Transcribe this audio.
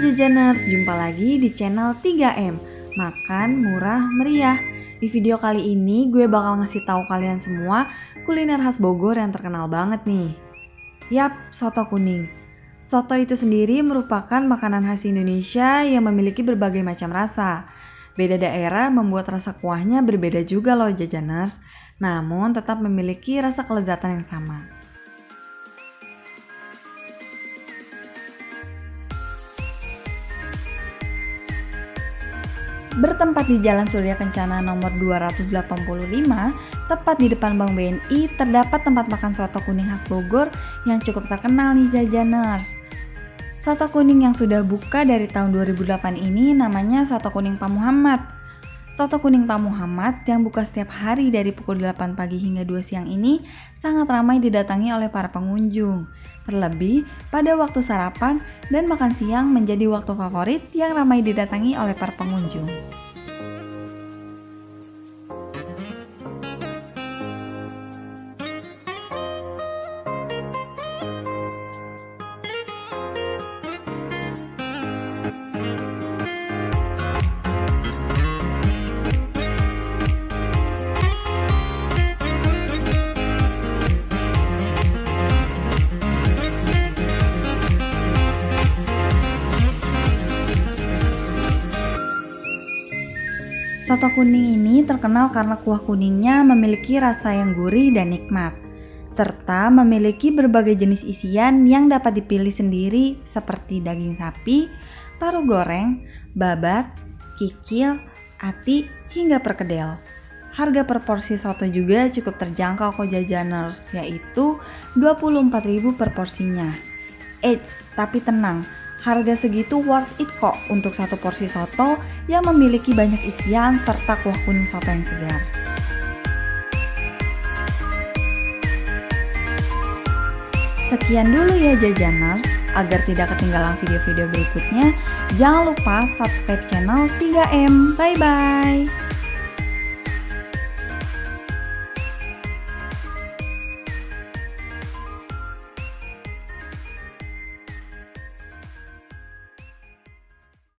Jajaners, jumpa lagi di channel 3M, Makan Murah Meriah. Di video kali ini gue bakal ngasih tahu kalian semua kuliner khas Bogor yang terkenal banget nih. Yap, soto kuning. Soto itu sendiri merupakan makanan khas Indonesia yang memiliki berbagai macam rasa. Beda daerah membuat rasa kuahnya berbeda juga loh Jajaners, namun tetap memiliki rasa kelezatan yang sama. Bertempat di Jalan Surya Kencana nomor 285, tepat di depan Bank BNI, terdapat tempat makan soto kuning khas Bogor yang cukup terkenal nih Jajaners. Soto kuning yang sudah buka dari tahun 2008 ini namanya Soto Kuning Pak Muhammad. Soto kuning Pak Muhammad yang buka setiap hari dari pukul 8 pagi hingga 2 siang ini sangat ramai didatangi oleh para pengunjung. Terlebih pada waktu sarapan dan makan siang menjadi waktu favorit yang ramai didatangi oleh para pengunjung. Soto kuning ini terkenal karena kuah kuningnya memiliki rasa yang gurih dan nikmat, serta memiliki berbagai jenis isian yang dapat dipilih sendiri seperti daging sapi, paru goreng, babat, kikil, ati, hingga perkedel. Harga per porsi soto juga cukup terjangkau kok Jajaners, yaitu 24.000 per porsinya. Eits, tapi tenang, harga segitu worth it kok untuk satu porsi soto yang memiliki banyak isian serta kuah kuning soto yang segar. Sekian dulu ya Jajaners, agar tidak ketinggalan video-video berikutnya, jangan lupa subscribe channel 3M. Bye-bye!